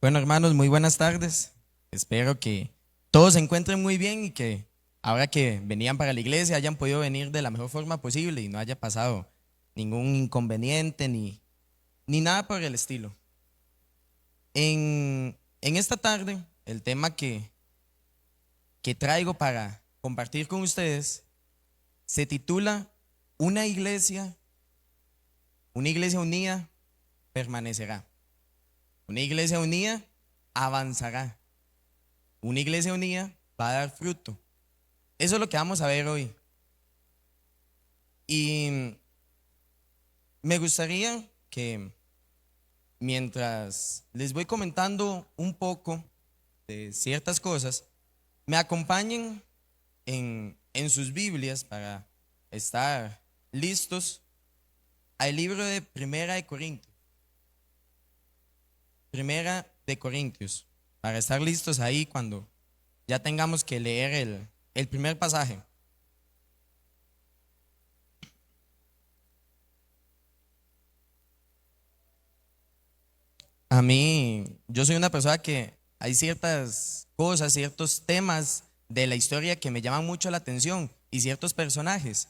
Bueno, hermanos, muy buenas tardes. Espero que todos se encuentren muy bien y que ahora que venían para la iglesia hayan podido venir de la mejor forma posible y no haya pasado ningún inconveniente ni nada por el estilo. En esta tarde, el tema que traigo para compartir con ustedes se titula Una iglesia, una iglesia unida permanecerá. Una iglesia unida avanzará. Una iglesia unida va a dar fruto. Eso es lo que vamos a ver hoy. Y me gustaría que mientras les voy comentando un poco de ciertas cosas, me acompañen en sus Biblias para estar listos al libro de Primera de Corintios, para estar listos ahí cuando ya tengamos que leer el primer pasaje. A mí, yo soy una persona que hay ciertas cosas, ciertos temas de la historia que me llaman mucho la atención y ciertos personajes.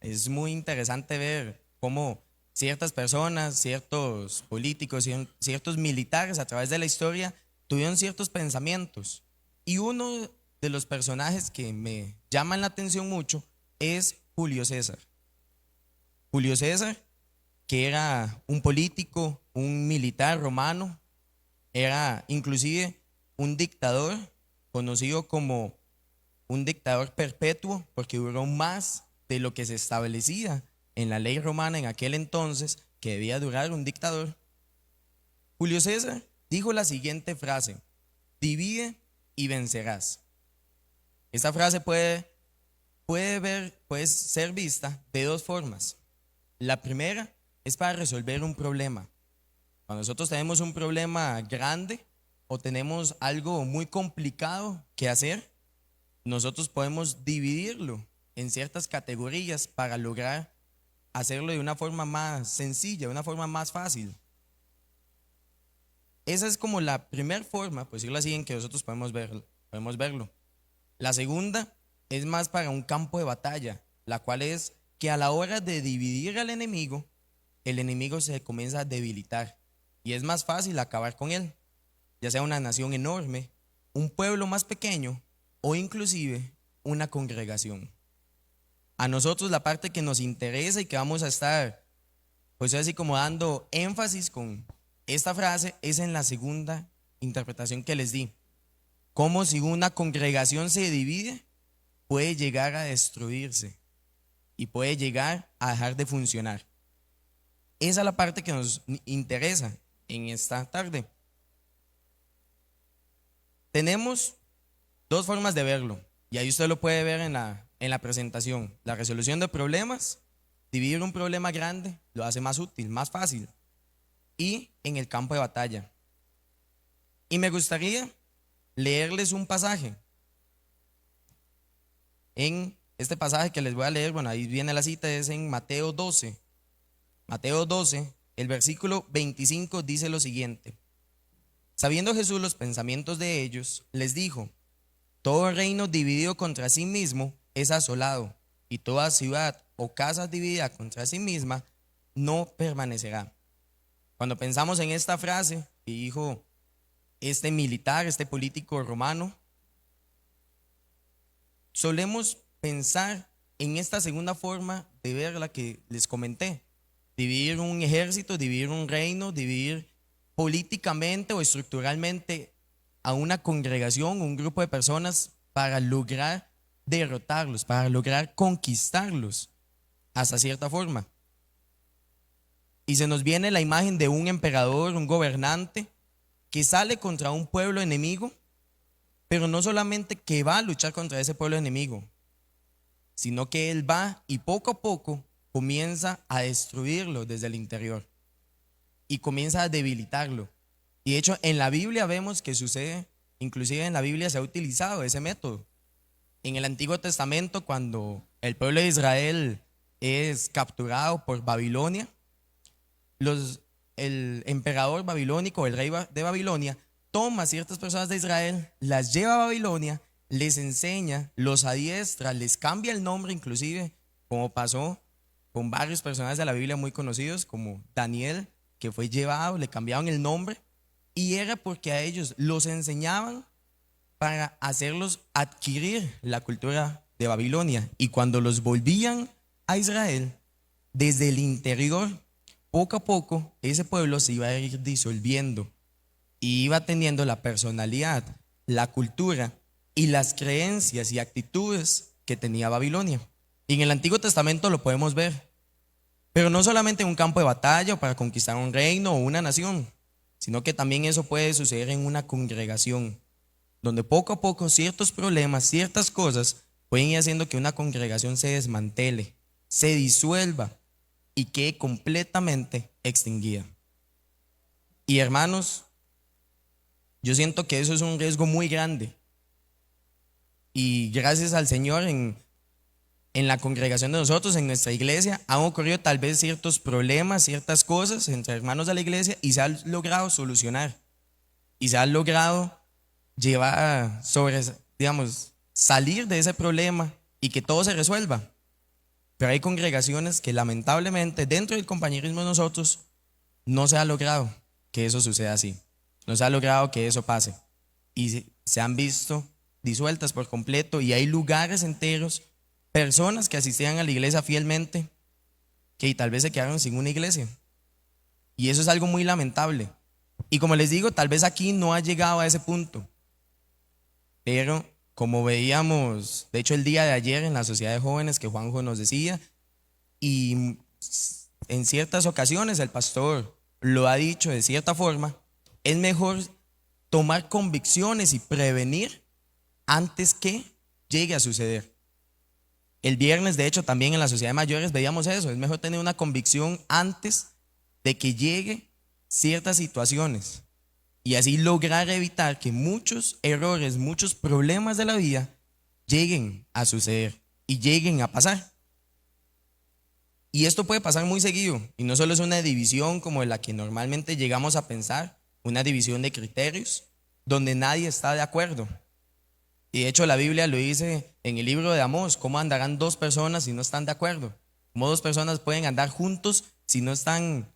Es muy interesante ver cómo ciertas personas, ciertos políticos, ciertos militares a través de la historia tuvieron ciertos pensamientos. Y uno de los personajes que me llaman la atención mucho es Julio César. Julio César, que era un político, un militar romano, era inclusive un dictador, conocido como un dictador perpetuo, porque duró más de lo que se establecía en la ley romana en aquel entonces que debía durar un dictador. Julio César dijo la siguiente frase: divide y vencerás. Esta frase puede ser vista de dos formas. La primera es para resolver un problema. Cuando nosotros tenemos un problema grande o tenemos algo muy complicado que hacer, nosotros podemos dividirlo en ciertas categorías para lograr hacerlo de una forma más sencilla, de una forma más fácil. Esa es como la primera forma, por decirlo así, en que nosotros podemos verlo. La segunda es más para un campo de batalla, la cual es que a la hora de dividir al enemigo, el enemigo se comienza a debilitar y es más fácil acabar con él, ya sea una nación enorme, un pueblo más pequeño o inclusive una congregación. A nosotros la parte que nos interesa y que vamos a estar, pues así como dando énfasis con esta frase, es en la segunda interpretación que les di. Cómo si una congregación se divide, puede llegar a destruirse y puede llegar a dejar de funcionar. Esa es la parte que nos interesa en esta tarde. Tenemos dos formas de verlo, y ahí usted lo puede ver en la presentación. La resolución de problemas, dividir un problema grande lo hace más útil, más fácil, y en el campo de batalla. Y me gustaría leerles un pasaje. En este pasaje que les voy a leer, bueno, ahí viene la cita, es en Mateo 12. Mateo 12, el versículo 25 dice lo siguiente: sabiendo Jesús los pensamientos de ellos, les dijo: todo reino dividido contra sí mismo es asolado, y toda ciudad o casa dividida contra sí misma no permanecerá. Cuando pensamos en esta frase que dijo este militar, este político romano, solemos pensar en esta segunda forma de ver la que les comenté: dividir un ejército, dividir un reino, dividir políticamente o estructuralmente a una congregación, un grupo de personas para lograr derrotarlos, para lograr conquistarlos hasta cierta forma. Y se nos viene la imagen de un emperador, un gobernante que sale contra un pueblo enemigo, pero no solamente que va a luchar contra ese pueblo enemigo, sino que él va y poco a poco comienza a destruirlo desde el interior y comienza a debilitarlo. Y de hecho en la Biblia vemos que sucede, inclusive en la Biblia se ha utilizado ese método. En el Antiguo Testamento, cuando el pueblo de Israel es capturado por Babilonia, el emperador babilónico, el rey de Babilonia, toma a ciertas personas de Israel, las lleva a Babilonia, les enseña, los adiestra, les cambia el nombre inclusive, como pasó con varios personajes de la Biblia muy conocidos, como Daniel, que fue llevado, le cambiaban el nombre, y era porque a ellos los enseñaban para hacerlos adquirir la cultura de Babilonia. Y cuando los volvían a Israel, desde el interior, poco a poco, ese pueblo se iba a ir disolviendo y iba teniendo la personalidad, la cultura y las creencias y actitudes que tenía Babilonia. Y en el Antiguo Testamento lo podemos ver, pero no solamente en un campo de batalla o para conquistar un reino o una nación, sino que también eso puede suceder en una congregación, donde poco a poco ciertos problemas, ciertas cosas pueden ir haciendo que una congregación se desmantele, se disuelva y quede completamente extinguida. Y hermanos, yo siento que eso es un riesgo muy grande. Y gracias al Señor en la congregación de nosotros, en nuestra iglesia, han ocurrido tal vez ciertos problemas, ciertas cosas entre hermanos de la iglesia y se ha logrado solucionar. Y se ha logrado llevar digamos, salir de ese problema y que todo se resuelva. Pero hay congregaciones que lamentablemente dentro del compañerismo de nosotros no se ha logrado que eso suceda así. No se ha logrado que eso pase. Y se han visto disueltas por completo y hay lugares enteros, personas que asistían a la iglesia fielmente, que tal vez se quedaron sin una iglesia. Y eso es algo muy lamentable. Y como les digo, tal vez aquí no ha llegado a ese punto. Pero como veíamos, de hecho el día de ayer en la sociedad de jóvenes que Juanjo nos decía, y en ciertas ocasiones el pastor lo ha dicho de cierta forma, es mejor tomar convicciones y prevenir antes que llegue a suceder. El viernes, de hecho, también en la sociedad de mayores veíamos eso, es mejor tener una convicción antes de que llegue ciertas situaciones y así lograr evitar que muchos errores, muchos problemas de la vida lleguen a suceder y lleguen a pasar. Y esto puede pasar muy seguido y no solo es una división como la que normalmente llegamos a pensar, una división de criterios donde nadie está de acuerdo. Y de hecho la Biblia lo dice en el libro de Amós, ¿cómo andarán dos personas si no están de acuerdo? ¿Cómo dos personas pueden andar juntos si no están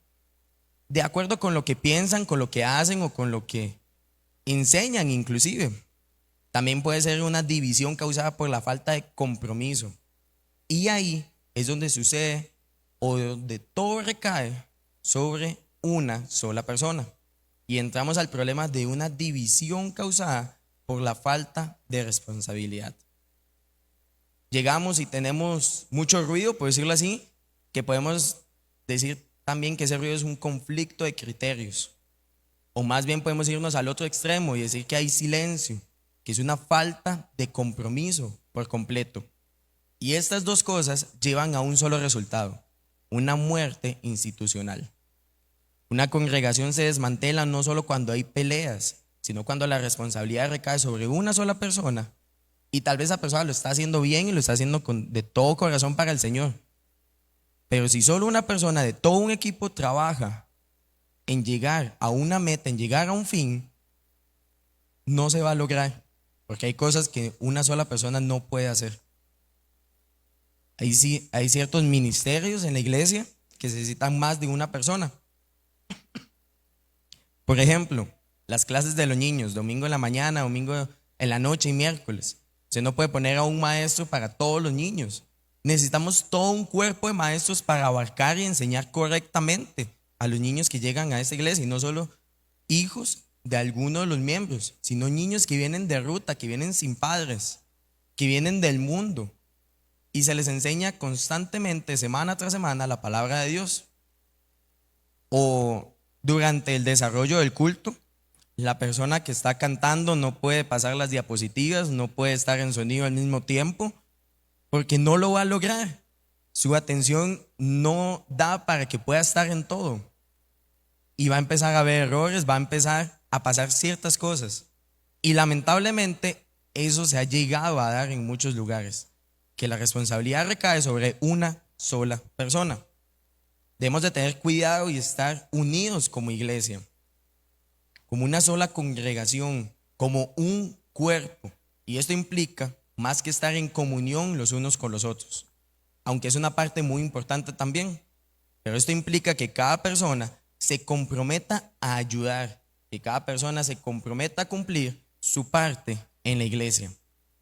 de acuerdo con lo que piensan, con lo que hacen o con lo que enseñan inclusive? También puede ser una división causada por la falta de compromiso. Y ahí es donde sucede o donde todo recae sobre una sola persona. Y entramos al problema de una división causada por la falta de responsabilidad. Llegamos y tenemos mucho ruido, por decirlo así, que podemos decir también que ese ruido es un conflicto de criterios. O más bien podemos irnos al otro extremo y decir que hay silencio, que es una falta de compromiso por completo. Y estas dos cosas llevan a un solo resultado, una muerte institucional. Una congregación se desmantela no solo cuando hay peleas, sino cuando la responsabilidad recae sobre una sola persona y tal vez esa persona lo está haciendo bien y lo está haciendo de todo corazón para el Señor. Pero si solo una persona de todo un equipo trabaja en llegar a una meta, en llegar a un fin, no se va a lograr, porque hay cosas que una sola persona no puede hacer. Hay ciertos ministerios en la iglesia que necesitan más de una persona. Por ejemplo, las clases de los niños, domingo en la mañana, domingo en la noche y miércoles. Usted no puede poner a un maestro para todos los niños. Necesitamos todo un cuerpo de maestros para abarcar y enseñar correctamente a los niños que llegan a esta iglesia, y no solo hijos de alguno de los miembros, sino niños que vienen de ruta, que vienen sin padres, que vienen del mundo, y se les enseña constantemente, semana tras semana, la palabra de Dios. O durante el desarrollo del culto, la persona que está cantando no puede pasar las diapositivas, no puede estar en sonido al mismo tiempo, porque no lo va a lograr. Su atención no da para que pueda estar en todo. Y va a empezar a haber errores, va a empezar a pasar ciertas cosas. Y lamentablemente eso se ha llegado a dar en muchos lugares, que la responsabilidad recae sobre una sola persona. Debemos de tener cuidado y estar unidos como iglesia. como una sola congregación, como un cuerpo. Y esto implica más que estar en comunión los unos con los otros, aunque es una parte muy importante también. Pero esto implica que cada persona se comprometa a ayudar, que cada persona se comprometa a cumplir su parte en la iglesia.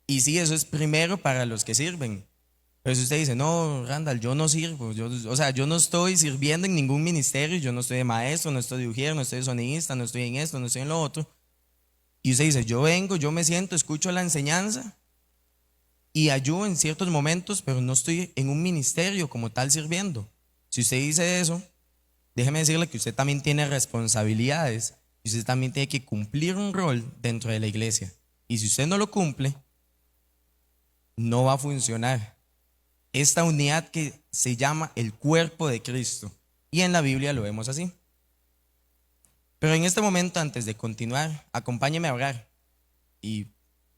Y sí, eso es primero para los que sirven. Pero si usted dice, no, Randall, yo no sirvo, yo no estoy sirviendo en ningún ministerio, yo no estoy de maestro, no estoy de ujier, no estoy de sonidista, no estoy en esto, no estoy en lo otro. Y usted dice, yo vengo, yo me siento, escucho la enseñanza y ayudo en ciertos momentos, pero no estoy en un ministerio como tal sirviendo. Si usted dice eso, déjeme decirle que usted también tiene responsabilidades y usted también tiene que cumplir un rol dentro de la iglesia. Y si usted no lo cumple, no va a funcionar esta unidad que se llama el cuerpo de Cristo. Y en la Biblia lo vemos así. Pero en este momento, antes de continuar, acompáñeme a orar y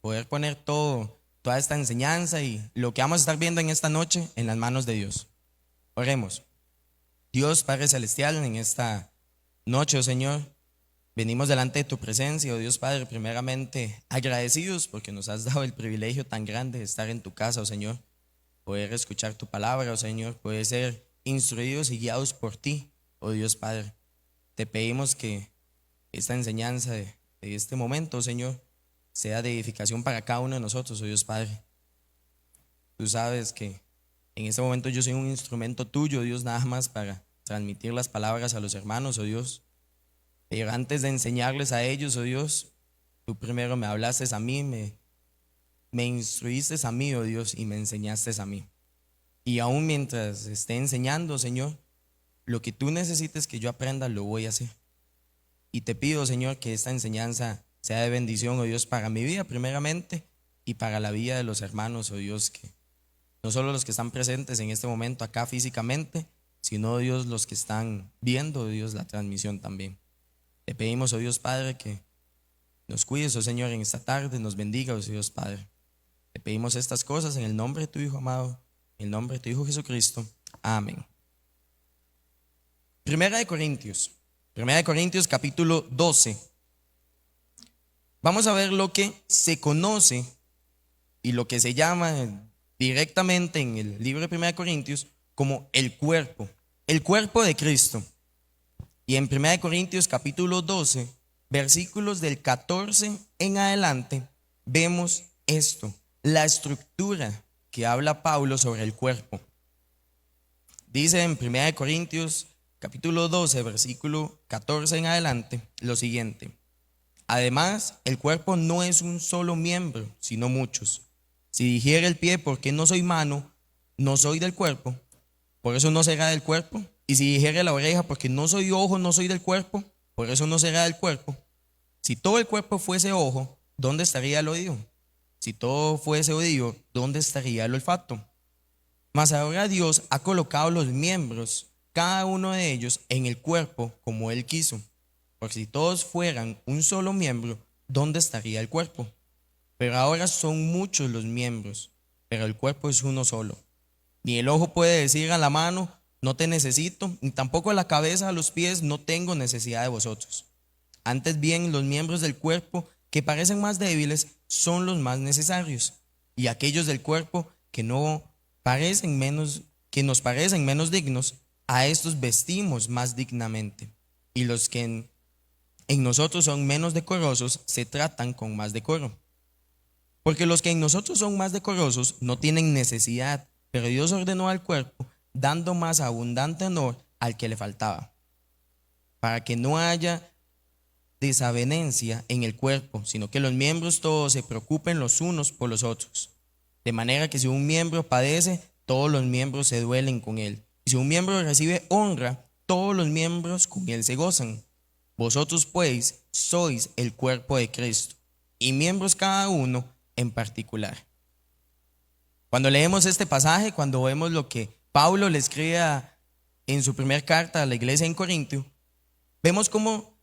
poder poner toda esta enseñanza y lo que vamos a estar viendo en esta noche en las manos de Dios. Oremos. Dios Padre Celestial, en esta noche, oh Señor, venimos delante de tu presencia, oh Dios Padre, primeramente agradecidos porque nos has dado el privilegio tan grande de estar en tu casa, oh Señor, poder escuchar tu palabra, oh Señor, poder ser instruidos y guiados por ti, oh Dios Padre. Te pedimos que esta enseñanza de este momento, oh Señor, sea de edificación para cada uno de nosotros, oh Dios Padre. Tú sabes que en este momento yo soy un instrumento tuyo, Dios, nada más para transmitir las palabras a los hermanos, oh Dios. Pero antes de enseñarles a ellos, oh Dios, tú primero me hablaste a mí, me instruiste a mí, oh Dios, y me enseñaste a mí. Y aún mientras esté enseñando, Señor, lo que tú necesites que yo aprenda, lo voy a hacer. Y te pido, Señor, que esta enseñanza sea de bendición, oh Dios, para mi vida primeramente y para la vida de los hermanos, oh Dios, que no solo los que están presentes en este momento acá físicamente, sino, oh Dios, los que están viendo, oh Dios, la transmisión también. Te pedimos, oh Dios Padre, que nos cuides, oh Señor, en esta tarde, nos bendiga, oh Dios Padre. Te pedimos estas cosas en el nombre de tu Hijo amado, en el nombre de tu Hijo Jesucristo. Amén. Primera de Corintios capítulo 12. Vamos a ver lo que se conoce y lo que se llama directamente en el libro de Primera de Corintios como el cuerpo de Cristo. Y en Primera de Corintios capítulo 12, versículos del 14 en adelante, vemos esto, la estructura que habla Pablo sobre el cuerpo. Dice en Primera de Corintios capítulo 12, versículo 14 en adelante, lo siguiente: además, el cuerpo no es un solo miembro, sino muchos. Si dijera el pie, porque no soy mano, no soy del cuerpo, por eso no será del cuerpo. Y si dijera la oreja, porque no soy ojo, no soy del cuerpo, por eso no será del cuerpo. Si todo el cuerpo fuese ojo, ¿dónde estaría el oído? Si todo fuese oído, ¿dónde estaría el olfato? Mas ahora Dios ha colocado los miembros, cada uno de ellos, en el cuerpo como Él quiso. Porque si todos fueran un solo miembro, ¿dónde estaría el cuerpo? Pero ahora son muchos los miembros, pero el cuerpo es uno solo. Ni el ojo puede decir a la mano, no te necesito, ni tampoco la cabeza a los pies, no tengo necesidad de vosotros. Antes bien, los miembros del cuerpo que parecen más débiles son los más necesarios, y aquellos del cuerpo que nos parecen menos dignos, a estos vestimos más dignamente, y los que en nosotros son menos decorosos se tratan con más decoro. Porque los que en nosotros son más decorosos no tienen necesidad, pero Dios ordenó al cuerpo, dando más abundante honor al que le faltaba, para que no haya desavenencia en el cuerpo, sino que los miembros todos se preocupen los unos por los otros. De manera que si un miembro padece, todos los miembros se duelen con él. Y si un miembro recibe honra, todos los miembros con él se gozan. Vosotros pues sois el cuerpo de Cristo, y miembros cada uno en particular. Cuando leemos este pasaje, cuando vemos lo que Pablo le escribe en su primera carta a la iglesia en Corintio, vemos cómo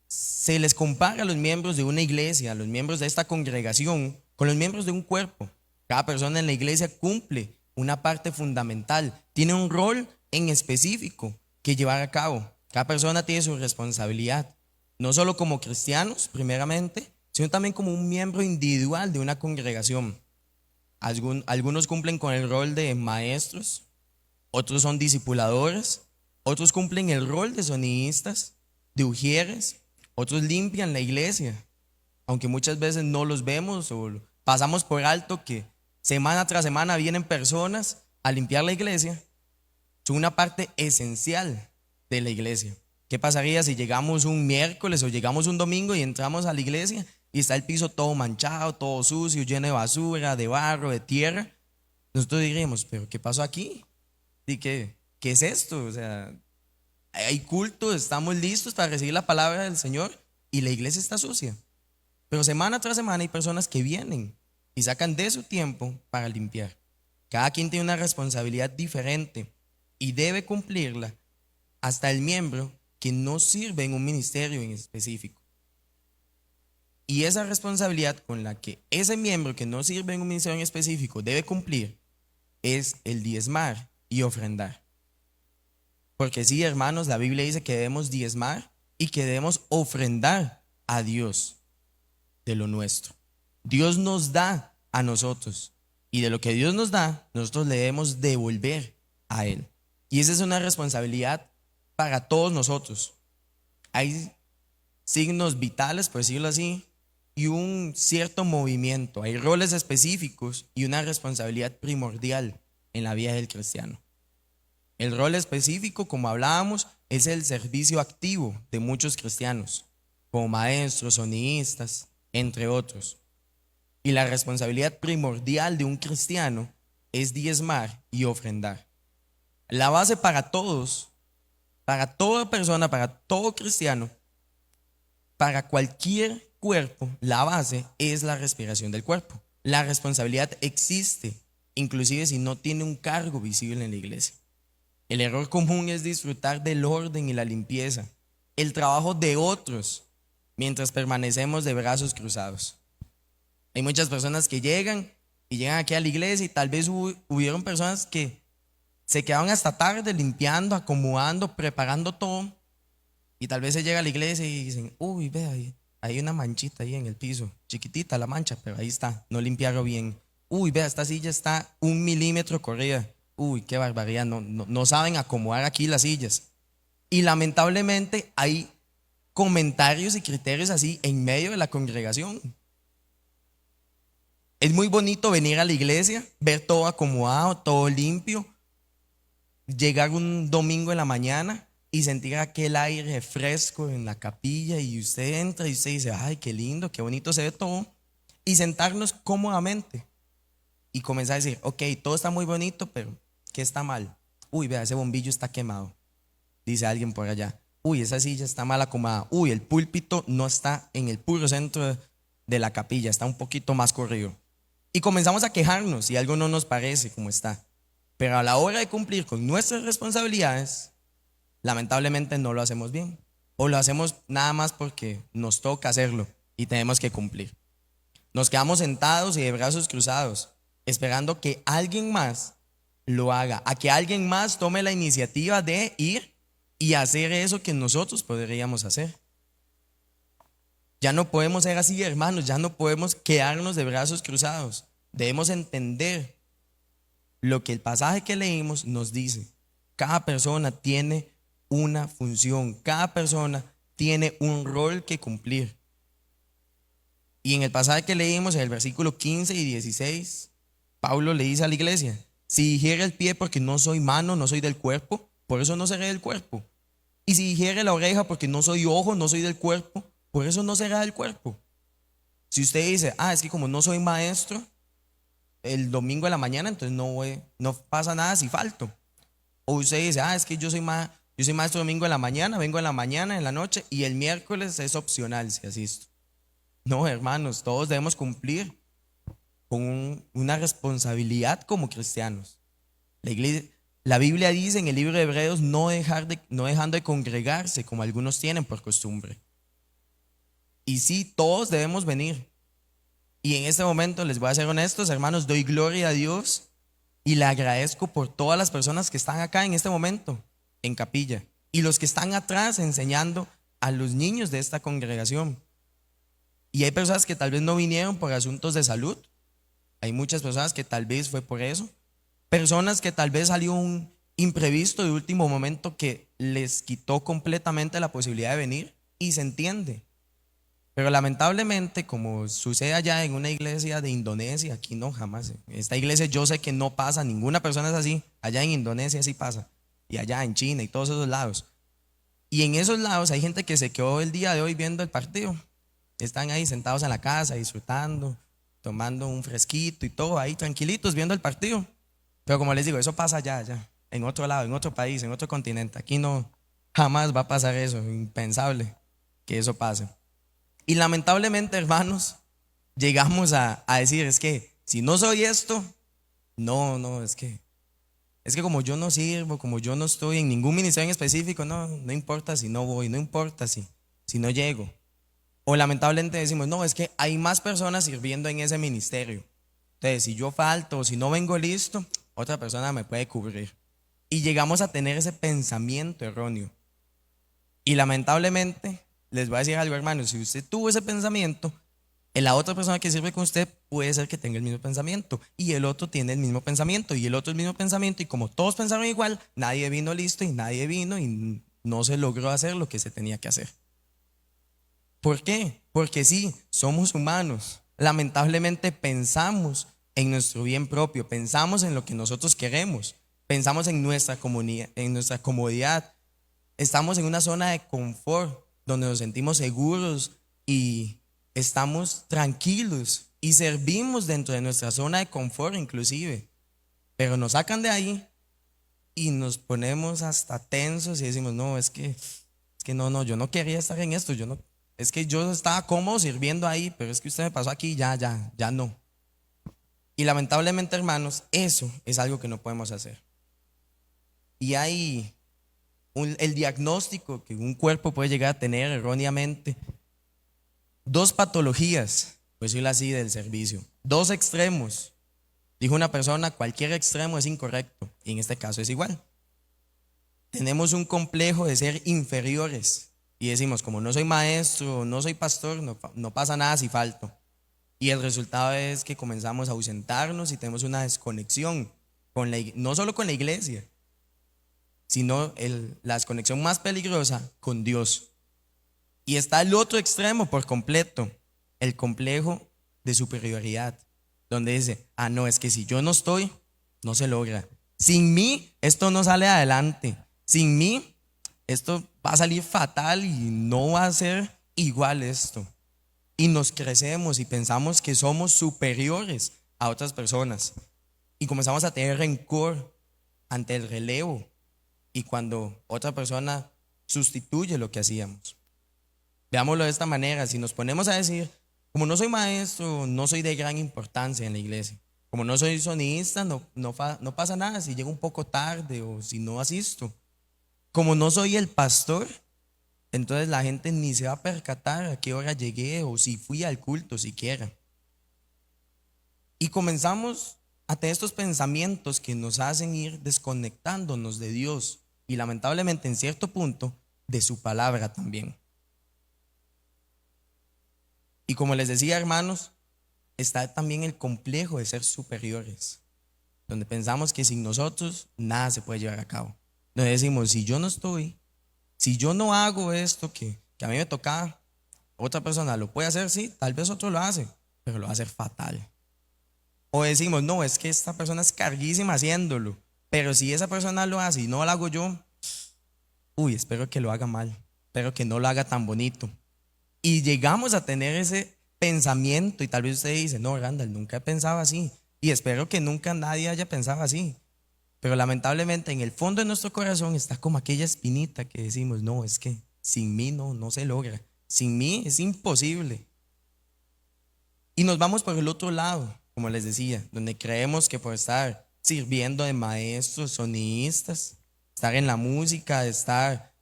se les compara a los miembros de una iglesia, a los miembros de esta congregación, con los miembros de un cuerpo. Cada persona en la iglesia cumple una parte fundamental, tiene un rol en específico que llevar a cabo. Cada persona tiene su responsabilidad. no solo como cristianos, primeramente, sino también como un miembro individual de una congregación. Algunos cumplen con el rol de maestros, otros son discipuladores, otros cumplen el rol de sonidistas, de ujieres, otros limpian la iglesia, aunque muchas veces no los vemos o pasamos por alto que semana tras semana vienen personas a limpiar la iglesia. Son una parte esencial de la iglesia. ¿Qué pasaría si llegamos un miércoles o llegamos un domingo y entramos a la iglesia y está el piso todo manchado, todo sucio, lleno de basura, de barro, de tierra? Nosotros diríamos, ¿pero qué pasó aquí? ¿Y qué es esto? O sea, hay culto, estamos listos para recibir la palabra del Señor y la iglesia está sucia. Pero semana tras semana hay personas que vienen y sacan de su tiempo para limpiar. Cada quien tiene una responsabilidad diferente y debe cumplirla, hasta el miembro que no sirve en un ministerio en específico. Y esa responsabilidad con la que ese miembro que no sirve en un ministerio en específico debe cumplir es el diezmar y ofrendar. Porque sí, hermanos, la Biblia dice que debemos diezmar y que debemos ofrendar a Dios de lo nuestro. Dios nos da a nosotros y de lo que Dios nos da, nosotros le debemos devolver a Él. Y esa es una responsabilidad para todos nosotros. Hay signos vitales, por decirlo así, y un cierto movimiento. Hay roles específicos y una responsabilidad primordial en la vida del cristiano. El rol específico, como hablábamos, es el servicio activo de muchos cristianos, como maestros, sonidistas, entre otros. Y la responsabilidad primordial de un cristiano es diezmar y ofrendar. La base para todos, para toda persona, para todo cristiano, para cualquier cuerpo, la base es la respiración del cuerpo. La responsabilidad existe, inclusive si no tiene un cargo visible en la iglesia. El error común es disfrutar del orden y la limpieza, el trabajo de otros, mientras permanecemos de brazos cruzados. Hay muchas personas que llegan aquí a la iglesia y tal vez hubieron personas que se quedaron hasta tarde limpiando, acomodando, preparando todo, y tal vez se llega a la iglesia y dicen, uy, ve ahí, hay una manchita ahí en el piso, chiquitita la mancha, pero ahí está, no limpiaron bien. Uy, vea, esta silla está 1 milímetro corrida. Uy, qué barbaridad, no saben acomodar aquí las sillas. Y lamentablemente hay comentarios y criterios así en medio de la congregación. Es muy bonito venir a la iglesia, ver todo acomodado, todo limpio, llegar un domingo en la mañana y sentir aquel aire fresco en la capilla y usted entra y usted dice, ay, qué lindo, qué bonito se ve todo, y sentarnos cómodamente y comenzar a decir, ok, todo está muy bonito, pero ¿qué está mal? Uy, vea, ese bombillo está quemado, dice alguien por allá. Uy, esa silla está mal acomodada. Uy, el púlpito no está en el puro centro de la capilla, está un poquito más corrido. Y comenzamos a quejarnos si algo no nos parece como está. Pero a la hora de cumplir con nuestras responsabilidades, lamentablemente no lo hacemos bien. O lo hacemos nada más porque nos toca hacerlo y tenemos que cumplir. Nos quedamos sentados y de brazos cruzados, esperando que alguien más lo haga, a que alguien más tome la iniciativa de ir y hacer eso que nosotros podríamos hacer. Ya no podemos ser así, hermanos, ya no podemos quedarnos de brazos cruzados. Debemos entender lo que el pasaje que leímos nos dice. Cada persona tiene una función, cada persona tiene un rol que cumplir. Y en el pasaje que leímos, en el versículo 15 y 16, Pablo le dice a la iglesia, si dijere el pie porque no soy mano, no soy del cuerpo, por eso no seré del cuerpo. Y si dijere la oreja porque no soy ojo, no soy del cuerpo, por eso no será del cuerpo. Si usted dice, es que como no soy maestro, el domingo de la mañana, entonces no pasa nada si falto. O usted dice, es que yo soy maestro domingo de la mañana, vengo en la mañana, en la noche, y el miércoles es opcional si asisto. No, hermanos, todos debemos cumplir con una responsabilidad como cristianos. La Biblia dice en el libro de Hebreos no dejando de congregarse como algunos tienen por costumbre. Y sí, todos debemos venir. Y en este momento, les voy a ser honestos, hermanos, doy gloria a Dios y le agradezco por todas las personas que están acá en este momento, en capilla, y los que están atrás enseñando a los niños de esta congregación. Y hay personas que tal vez no vinieron por asuntos de salud. Hay muchas personas que tal vez fue por eso. Personas que tal vez salió un imprevisto de último momento que les quitó completamente la posibilidad de venir, y se entiende. Pero lamentablemente, como sucede allá en una iglesia de Indonesia, aquí no, jamás. Esta iglesia yo sé que no pasa, ninguna persona es así. Allá en Indonesia sí pasa. Y allá en China y todos esos lados. Y en esos lados hay gente que se quedó el día de hoy viendo el partido. Están ahí sentados en la casa, disfrutando, tomando un fresquito y todo, ahí tranquilitos viendo el partido. Pero como les digo, eso pasa allá, en otro lado, en otro país, en otro continente. Aquí no, jamás va a pasar eso, impensable que eso pase. Y lamentablemente, hermanos, llegamos a decir, es que si no soy esto, no, es que como yo no sirvo, como yo no estoy en ningún ministerio en específico, no importa si no voy, no importa si no llego. O lamentablemente decimos, no, es que hay más personas sirviendo en ese ministerio. Entonces, si yo falto o si no vengo listo, otra persona me puede cubrir. Y llegamos a tener ese pensamiento erróneo. Y lamentablemente, les voy a decir algo, hermanos, si usted tuvo ese pensamiento, la otra persona que sirve con usted puede ser que tenga el mismo pensamiento, y el otro tiene el mismo pensamiento, y el otro el mismo pensamiento, y como todos pensaron igual, nadie vino listo y nadie vino y no se logró hacer lo que se tenía que hacer. ¿Por qué? Porque sí, somos humanos. Lamentablemente pensamos en nuestro bien propio, pensamos en lo que nosotros queremos, pensamos en nuestra comunidad, en nuestra comodidad. Estamos en una zona de confort donde nos sentimos seguros y estamos tranquilos y servimos dentro de nuestra zona de confort inclusive. Pero nos sacan de ahí y nos ponemos hasta tensos y decimos, no, es que no, yo no quería estar en esto, es que yo estaba cómodo sirviendo ahí, pero es que usted me pasó aquí, ya no. Y lamentablemente, hermanos, eso es algo que no podemos hacer. Y hay el diagnóstico que un cuerpo puede llegar a tener erróneamente. Dos patologías, por decirlo así, del servicio. Dos extremos. Dijo una persona, cualquier extremo es incorrecto. Y en este caso es igual. Tenemos un complejo de ser inferiores. Y decimos, como no soy maestro, no soy pastor, no pasa nada si falto. Y el resultado es que comenzamos a ausentarnos y tenemos una desconexión, no solo con la iglesia, sino la desconexión más peligrosa con Dios. Y está el otro extremo por completo, el complejo de superioridad, donde dice, no, es que si yo no estoy, no se logra. Sin mí, esto no sale adelante. Sin mí, esto va a salir fatal y no va a ser igual esto. Y nos crecemos y pensamos que somos superiores a otras personas. Y comenzamos a tener rencor ante el relevo y cuando otra persona sustituye lo que hacíamos. Veámoslo de esta manera, si nos ponemos a decir, como no soy maestro, no soy de gran importancia en la iglesia, como no soy sonidista, no pasa nada si llego un poco tarde o si no asisto. Como no soy el pastor, entonces la gente ni se va a percatar a qué hora llegué o si fui al culto siquiera. Y comenzamos a tener estos pensamientos que nos hacen ir desconectándonos de Dios y lamentablemente en cierto punto de su palabra también. Y como les decía, hermanos, está también el complejo de ser superiores, donde pensamos que sin nosotros nada se puede llevar a cabo. Donde decimos, si yo no estoy, si yo no hago esto que a mí me tocaba, otra persona lo puede hacer, sí, tal vez otro lo hace, pero lo va a hacer fatal. O decimos, no, es que esta persona es carguísima haciéndolo, pero si esa persona lo hace y no lo hago yo, espero que lo haga mal, espero que no lo haga tan bonito. Y llegamos a tener ese pensamiento y tal vez usted dice, no, Randall, nunca he pensado así y espero que nunca nadie haya pensado así. Pero lamentablemente en el fondo de nuestro corazón está como aquella espinita que decimos, no, es que sin mí no se logra, sin mí es imposible. Y nos vamos por el otro lado, como les decía, donde creemos que por estar sirviendo de maestros, sonidistas, estar en la música, estar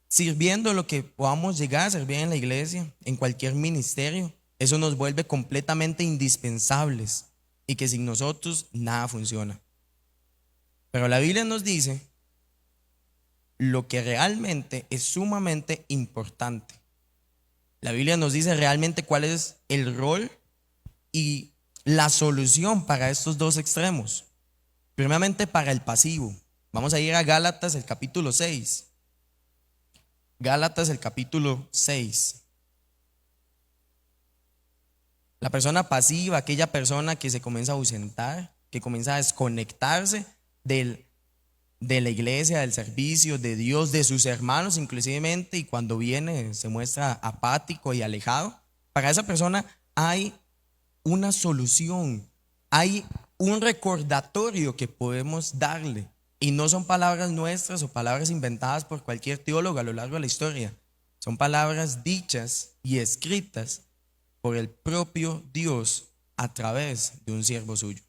sirviendo lo que podamos llegar a servir en la iglesia, en cualquier ministerio, eso nos vuelve completamente indispensables y que sin nosotros nada funciona. Pero la Biblia nos dice lo que realmente es sumamente importante. La Biblia nos dice realmente cuál es el rol y la solución para estos dos extremos. Primeramente para el pasivo. Vamos a ir a Gálatas el capítulo 6. Gálatas el capítulo 6. La persona pasiva, aquella persona que se comienza a ausentar, que comienza a desconectarse de la iglesia, del servicio, de Dios, de sus hermanos inclusivemente, y cuando viene se muestra apático y alejado. Para esa persona hay una solución, hay un recordatorio que podemos darle, y no son palabras nuestras o palabras inventadas por cualquier teólogo a lo largo de la historia. Son palabras dichas y escritas por el propio Dios a través de un siervo suyo.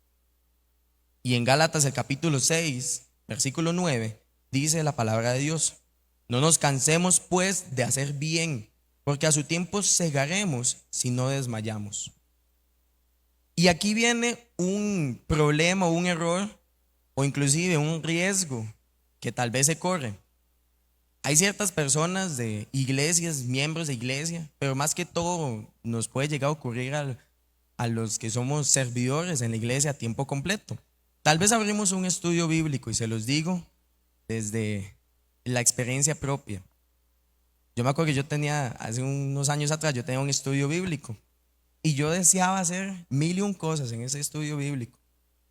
Y en Gálatas el capítulo 6, versículo 9, dice la palabra de Dios: no nos cansemos pues de hacer bien, porque a su tiempo segaremos si no desmayamos. Y aquí viene un problema, un error, o inclusive un riesgo que tal vez se corre. Hay ciertas personas de iglesias, miembros de iglesia, pero más que todo nos puede llegar a ocurrir a los que somos servidores en la iglesia a tiempo completo. Tal vez abrimos un estudio bíblico, y se los digo desde la experiencia propia. Yo me acuerdo que yo tenía, hace unos años atrás, yo tenía un estudio bíblico, y yo deseaba hacer 1001 cosas en ese estudio bíblico.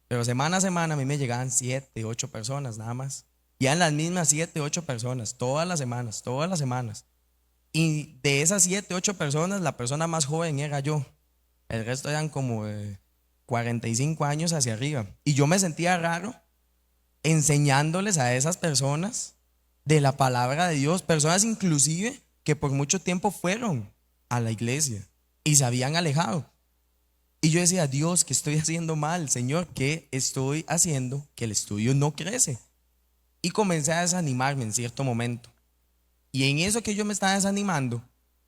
Pero semana a semana a mí me llegaban 7, 8 personas nada más. Y eran las mismas 7, 8 personas, todas las semanas, todas las semanas. Y de esas 7, 8 personas, la persona más joven era yo. El resto eran como de 45 años hacia arriba. Y yo me sentía raro enseñándoles a esas personas de la palabra de Dios. Personas inclusive que por mucho tiempo fueron a la iglesia y se habían alejado. Y yo decía: Dios, ¿qué estoy haciendo mal? Señor, ¿qué estoy haciendo que el estudio no crece? Y comencé a desanimarme en cierto momento. Y en eso que yo me estaba desanimando,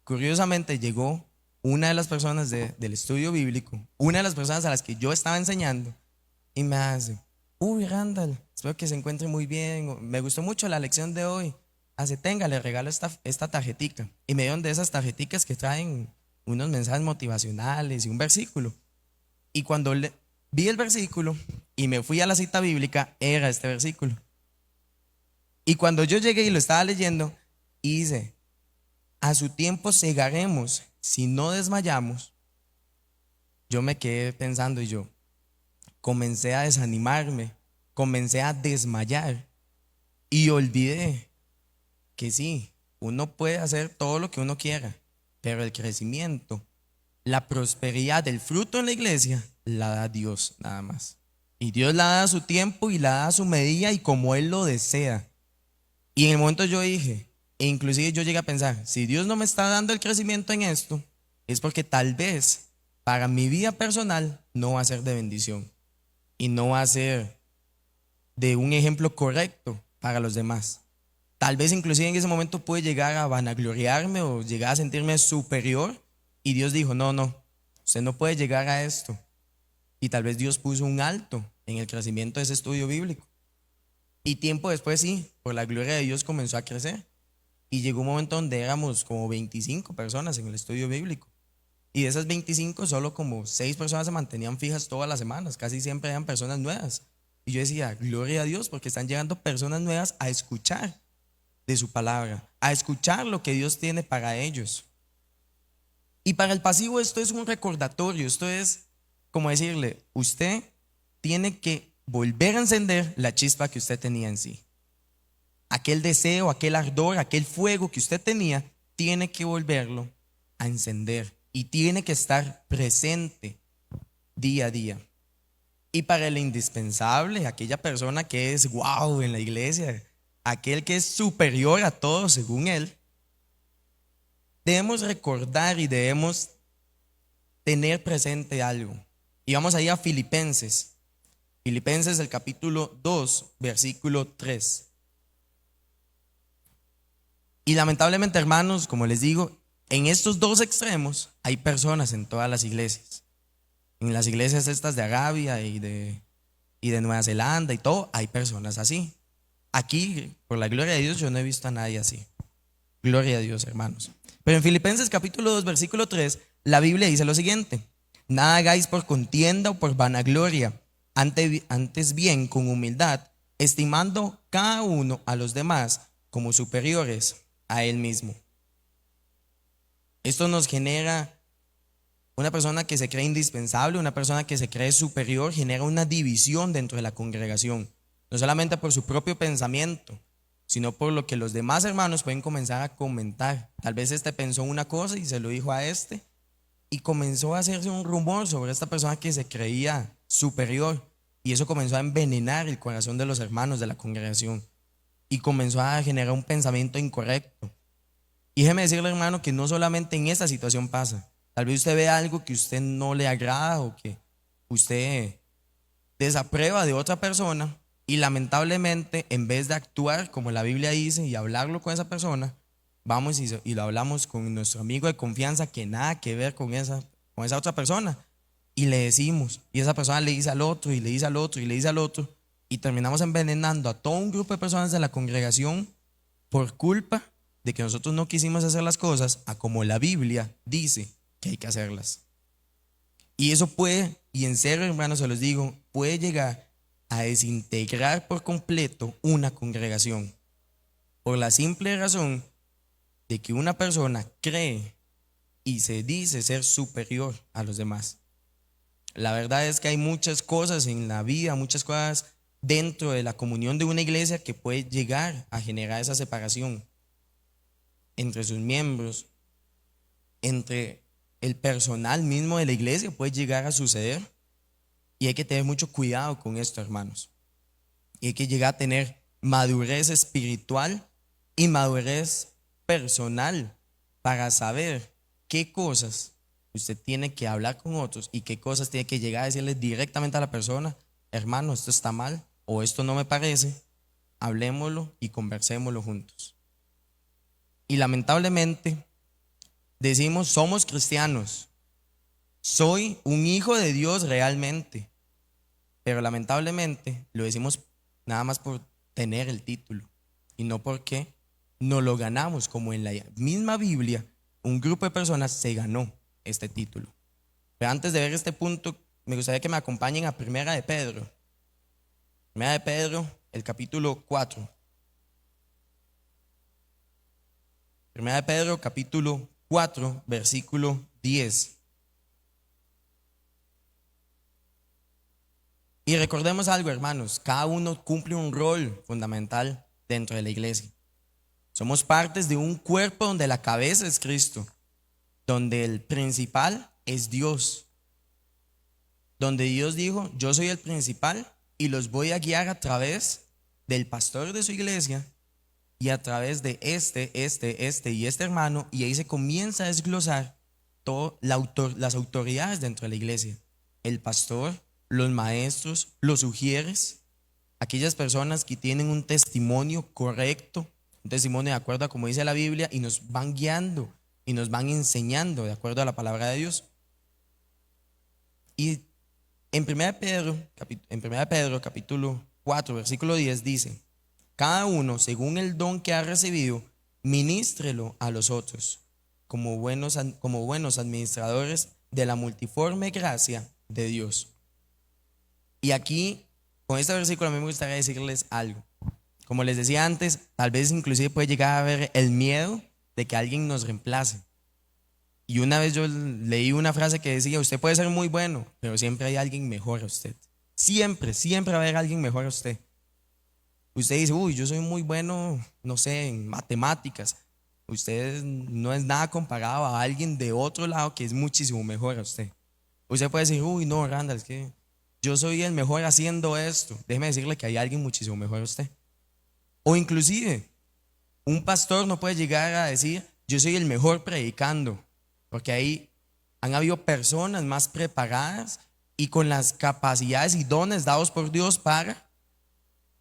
curiosamente llegó una de las personas del estudio bíblico, una de las personas a las que yo estaba enseñando, y me hace: uy, Randall, espero que se encuentre muy bien, me gustó mucho la lección de hoy. Hace: tenga, le regalo esta tarjetica. Y me dieron de esas tarjeticas que traen unos mensajes motivacionales y un versículo. Y cuando vi el versículo y me fui a la cita bíblica, era este versículo. Y cuando yo llegué y lo estaba leyendo, dice: a su tiempo segaremos si no desmayamos. Yo me quedé pensando, y yo comencé a desanimarme, comencé a desmayar, y olvidé que sí, uno puede hacer todo lo que uno quiera, pero el crecimiento, la prosperidad, el fruto en la iglesia, la da Dios nada más. Y Dios la da a su tiempo y la da a su medida y como Él lo desea. Y en el momento yo dije, e inclusive yo llegué a pensar: si Dios no me está dando el crecimiento en esto, es porque tal vez para mi vida personal no va a ser de bendición y no va a ser de un ejemplo correcto para los demás. Tal vez inclusive en ese momento pude llegar a vanagloriarme o llegar a sentirme superior, y Dios dijo: no, no, usted no puede llegar a esto. Y tal vez Dios puso un alto en el crecimiento de ese estudio bíblico. Y tiempo después, sí, por la gloria de Dios comenzó a crecer. Y llegó un momento donde éramos como 25 personas en el estudio bíblico. Y de esas 25, solo como 6 personas se mantenían fijas todas las semanas. Casi siempre eran personas nuevas. Y yo decía: gloria a Dios, porque están llegando personas nuevas a escuchar de su palabra, a escuchar lo que Dios tiene para ellos. Y para el pasivo esto es un recordatorio, esto es como decirle: usted tiene que volver a encender la chispa que usted tenía en sí. Aquel deseo, aquel ardor, aquel fuego que usted tenía, tiene que volverlo a encender y tiene que estar presente día a día. Y para el indispensable, aquella persona que es wow en la iglesia, aquel que es superior a todos según él, debemos recordar y debemos tener presente algo. Y vamos a ir a Filipenses. Filipenses el capítulo 2, versículo 3. Y lamentablemente, hermanos, como les digo, en estos dos extremos hay personas en todas las iglesias. En las iglesias estas de Arabia y de Nueva Zelanda y todo, hay personas así. aquí, por la gloria de Dios, yo no he visto a nadie así. Gloria a Dios, hermanos. Pero en Filipenses capítulo 2, versículo 3, la Biblia dice lo siguiente: nada hagáis por contienda o por vanagloria, antes bien con humildad, estimando cada uno a los demás como superiores a él mismo. Esto nos genera una persona que se cree indispensable, una persona que se cree superior, genera una división dentro de la congregación, no solamente por su propio pensamiento, sino por lo que los demás hermanos pueden comenzar a comentar. Tal vez este pensó una cosa y se lo dijo a este, y comenzó a hacerse un rumor sobre esta persona que se creía superior, y eso comenzó a envenenar el corazón de los hermanos de la congregación, y comenzó a generar un pensamiento incorrecto. Y déjeme decirle, hermano, que no solamente en esta situación pasa. Tal vez usted ve algo que a usted no le agrada o que usted desaprueba de otra persona, y lamentablemente, en vez de actuar como la Biblia dice y hablarlo con esa persona, vamos y lo hablamos con nuestro amigo de confianza que nada que ver con esa otra persona, y le decimos, y esa persona le dice al otro y le dice al otro y le dice al otro, y terminamos envenenando a todo un grupo de personas de la congregación por culpa de que nosotros no quisimos hacer las cosas a como la Biblia dice que hay que hacerlas. Y eso puede, y en serio, hermanos, se los digo, puede llegar a desintegrar por completo una congregación, por la simple razón de que una persona cree y se dice ser superior a los demás. La verdad es que hay muchas cosas en la vida, muchas cosas dentro de la comunión de una iglesia que puede llegar a generar esa separación entre sus miembros, entre el personal mismo de la iglesia, puede llegar a suceder. Y hay que tener mucho cuidado con esto, hermanos. Y hay que llegar a tener madurez espiritual y madurez personal para saber qué cosas usted tiene que hablar con otros y qué cosas tiene que llegar a decirle directamente a la persona: hermano, esto está mal o esto no me parece, hablémoslo y conversémoslo juntos. Y lamentablemente decimos: somos cristianos, soy un hijo de Dios realmente, pero lamentablemente lo decimos nada más por tener el título y no porque no lo ganamos, como en la misma Biblia un grupo de personas se ganó este título. Pero antes de ver este punto, me gustaría que me acompañen a Primera de Pedro. Primera de Pedro, el capítulo 4. Primera de Pedro, capítulo 4, versículo 10. Y recordemos algo, hermanos, cada uno cumple un rol fundamental dentro de la iglesia. Somos partes de un cuerpo donde la cabeza es Cristo, donde el principal es Dios, donde Dios dijo: yo soy el principal y los voy a guiar a través del pastor de su iglesia y a través de este y este hermano, y ahí se comienza a desglosar todas las autoridades dentro de la iglesia: el pastor, los maestros, los sugieres, aquellas personas que tienen un testimonio correcto, un testimonio de acuerdo a como dice la Biblia, y nos van guiando y nos van enseñando de acuerdo a la palabra de Dios. Y en 1 Pedro capítulo 4 versículo 10 dice: cada uno según el don que ha recibido, ministrelo a los otros como buenos administradores de la multiforme gracia de Dios. Y aquí, con este versículo, a mí me gustaría decirles algo. Como les decía antes, tal vez inclusive puede llegar a haber el miedo de que alguien nos reemplace. Y una vez yo leí una frase que decía: usted puede ser muy bueno, pero siempre hay alguien mejor a usted. Siempre, siempre va a haber alguien mejor a usted. Usted dice: uy, yo soy muy bueno, no sé, en matemáticas. Usted no es nada comparado a alguien de otro lado que es muchísimo mejor a usted. Usted puede decir: uy, no, Randall, es que yo soy el mejor haciendo esto. Déjeme decirle que hay alguien muchísimo mejor a usted. O inclusive, un pastor no puede llegar a decir: yo soy el mejor predicando, porque ahí han habido personas más preparadas y con las capacidades y dones dados por Dios para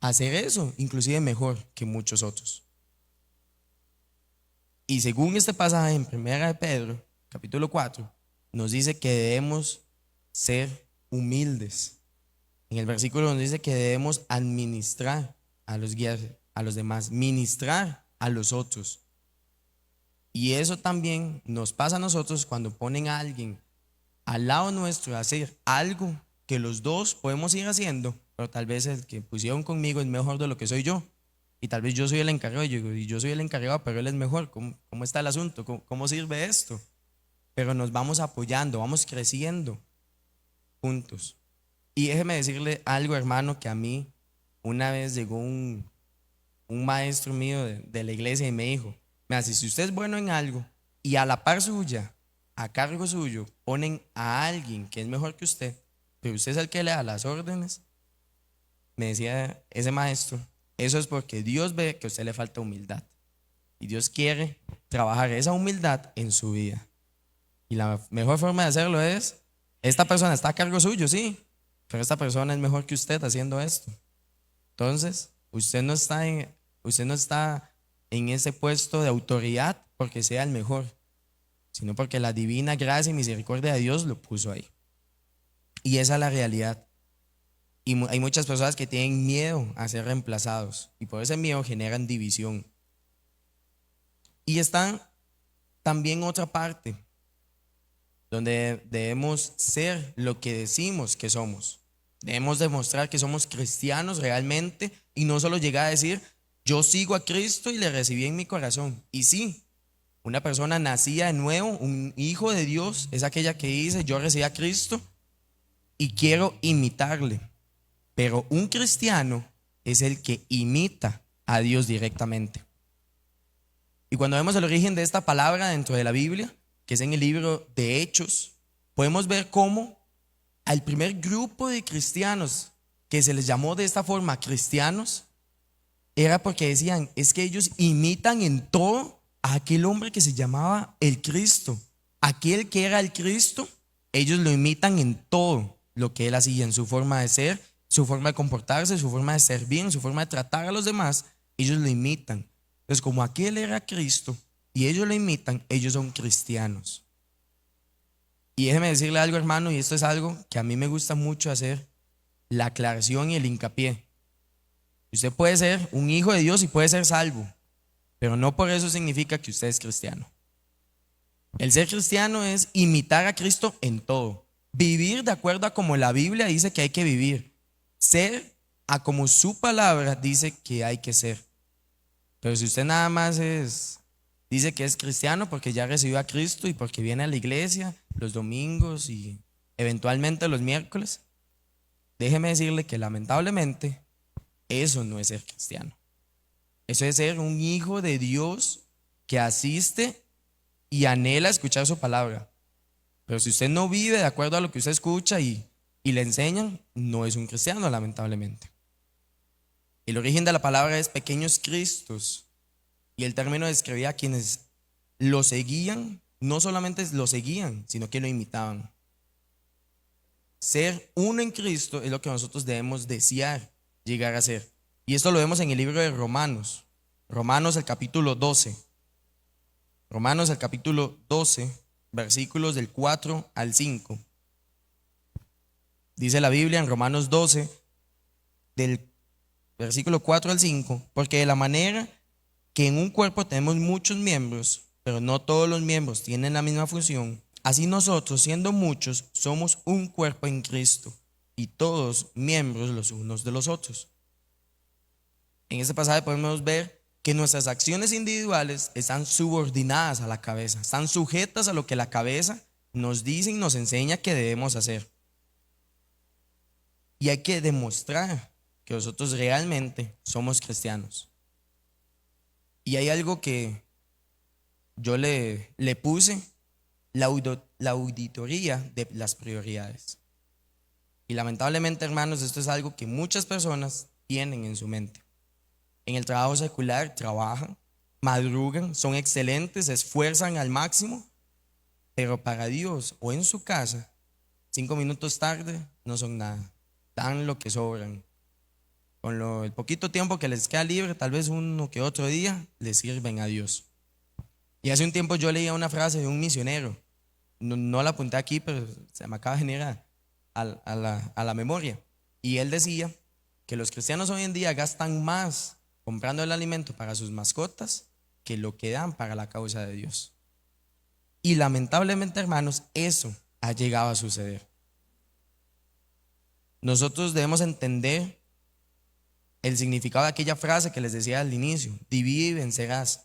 hacer eso, inclusive mejor que muchos otros. Y según este pasaje en Primera de Pedro, capítulo 4, nos dice que debemos ser humildes. En el versículo nos dice que debemos administrar a los guías a los demás, ministrar a los otros. Y eso también nos pasa a nosotros cuando ponen a alguien al lado nuestro a hacer algo que los dos podemos ir haciendo, pero tal vez el que pusieron conmigo es mejor de lo que soy yo. Y tal vez yo soy el encargado, y yo soy el encargado, pero él es mejor. ¿Cómo está el asunto? ¿Cómo sirve esto? Pero nos vamos apoyando, vamos creciendo juntos. Y déjeme decirle algo, hermano, que a mí una vez llegó un maestro mío de la iglesia y me dijo: mira, si usted es bueno en algo y a la par suya, a cargo suyo, ponen a alguien que es mejor que usted, pero usted es el que le da las órdenes, me decía ese maestro, eso es porque Dios ve que a usted le falta humildad y Dios quiere trabajar esa humildad en su vida. Y la mejor forma de hacerlo es: esta persona está a cargo suyo, sí, pero esta persona es mejor que usted haciendo esto. Entonces, usted no está en ese puesto de autoridad porque sea el mejor, sino porque la divina gracia y misericordia de Dios lo puso ahí. Y esa es la realidad. Y hay muchas personas que tienen miedo a ser reemplazados y por ese miedo generan división. Y está también otra parte donde debemos ser lo que decimos que somos. Debemos demostrar que somos cristianos realmente y no solo llegar a decir: yo sigo a Cristo y le recibí en mi corazón. Y sí, una persona nacida de nuevo, un hijo de Dios, es aquella que dice: yo recibí a Cristo y quiero imitarle. Pero un cristiano es el que imita a Dios directamente. Y cuando vemos el origen de esta palabra dentro de la Biblia, que es en el libro de Hechos, podemos ver cómo al primer grupo de cristianos que se les llamó de esta forma cristianos, era porque decían: es que ellos imitan en todo a aquel hombre que se llamaba el Cristo. Aquel que era el Cristo, ellos lo imitan en todo lo que él hacía, en su forma de ser, su forma de comportarse, su forma de servir, su forma de tratar a los demás. Ellos lo imitan. Entonces, como aquel era Cristo y ellos lo imitan, ellos son cristianos. Y déjeme decirle algo, hermano, y esto es algo que a mí me gusta mucho hacer, la aclaración y el hincapié. Usted puede ser un hijo de Dios y puede ser salvo, pero no por eso significa que usted es cristiano. El ser cristiano es imitar a Cristo en todo, vivir de acuerdo a como la Biblia dice que hay que vivir, ser a como su palabra dice que hay que ser. Pero si usted nada más dice que es cristiano porque ya recibió a Cristo y porque viene a la iglesia los domingos y eventualmente los miércoles, déjeme decirle que lamentablemente eso no es ser cristiano. Eso es ser un hijo de Dios que asiste y anhela escuchar su palabra. Pero si usted no vive de acuerdo a lo que usted escucha y le enseñan, no es un cristiano, lamentablemente. El origen de la palabra es pequeños cristos, y el término describía a quienes lo seguían, no solamente lo seguían, sino que lo imitaban. Ser uno en Cristo es lo que nosotros debemos desear llegar a ser. Y esto lo vemos en el libro de Romanos. Romanos el capítulo 12. Romanos el capítulo 12, versículos del 4 al 5. Dice la Biblia en Romanos 12, del versículo 4 al 5: porque de la manera que en un cuerpo tenemos muchos miembros, pero no todos los miembros tienen la misma función, así nosotros, siendo muchos, somos un cuerpo en Cristo, y todos miembros los unos de los otros. En este pasaje podemos ver que nuestras acciones individuales están subordinadas a la cabeza, están sujetas a lo que la cabeza nos dice y nos enseña que debemos hacer. Y hay que demostrar que nosotros realmente somos cristianos. Y hay algo que yo le puse: la auditoría de las prioridades. Y lamentablemente, hermanos, esto es algo que muchas personas tienen en su mente. En el trabajo secular trabajan, madrugan, son excelentes, se esfuerzan al máximo, pero para Dios o en su casa, 5 minutos tarde no son nada, dan lo que sobran. Con el poquito tiempo que les queda libre, tal vez uno que otro día, les sirven a Dios. Y hace un tiempo yo leía una frase de un misionero, no la apunté aquí, pero se me acaba de venir a la memoria. Y él decía que los cristianos hoy en día gastan más comprando el alimento para sus mascotas que lo que dan para la causa de Dios. Y lamentablemente, hermanos, eso ha llegado a suceder. Nosotros debemos entender el significado de aquella frase que les decía al inicio: divide y vencerás.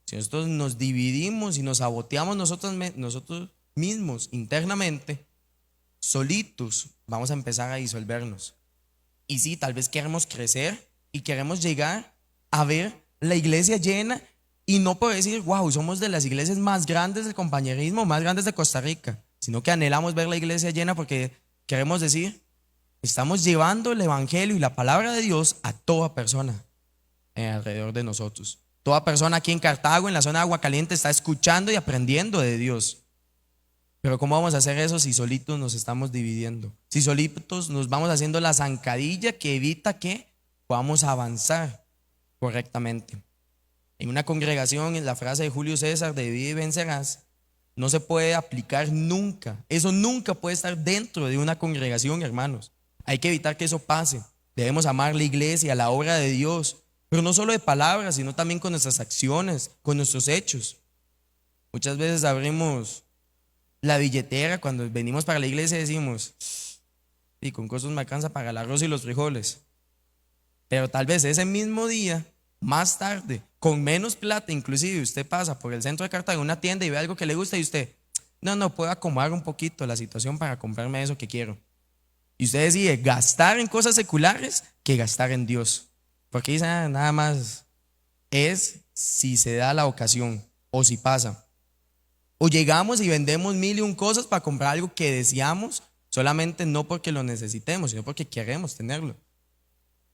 Si nosotros nos dividimos y nos saboteamos nosotros mismos internamente, solitos vamos a empezar a disolvernos. Y sí, tal vez queremos crecer y queremos llegar a ver la iglesia llena, y no por decir, wow, somos de las iglesias más grandes del compañerismo, más grandes de Costa Rica, sino que anhelamos ver la iglesia llena porque queremos decir, estamos llevando el evangelio y la palabra de Dios a toda persona alrededor de nosotros. Toda persona aquí en Cartago, en la zona de Agua Caliente, está escuchando y aprendiendo de Dios. Pero ¿cómo vamos a hacer eso si solitos nos estamos dividiendo? Si solitos nos vamos haciendo la zancadilla que evita que podamos avanzar correctamente. En una congregación, en la frase de Julio César de divide y vencerás, no se puede aplicar nunca. Eso nunca puede estar dentro de una congregación, hermanos. Hay que evitar que eso pase. Debemos amar la iglesia, la obra de Dios, pero no solo de palabras, sino también con nuestras acciones, con nuestros hechos. Muchas veces abrimos la billetera cuando venimos para la iglesia y decimos, y con cosas me alcanza para el arroz y los frijoles. Pero tal vez ese mismo día, más tarde, con menos plata, inclusive usted pasa por el centro de Cartago, una tienda, y ve algo que le gusta y usted, no, puedo acomodar un poquito la situación para comprarme eso que quiero. Y usted decide gastar en cosas seculares que gastar en Dios. Porque dice, nada más es si se da la ocasión o si pasa. O llegamos y vendemos 1001 cosas para comprar algo que deseamos, solamente no porque lo necesitemos, sino porque queremos tenerlo.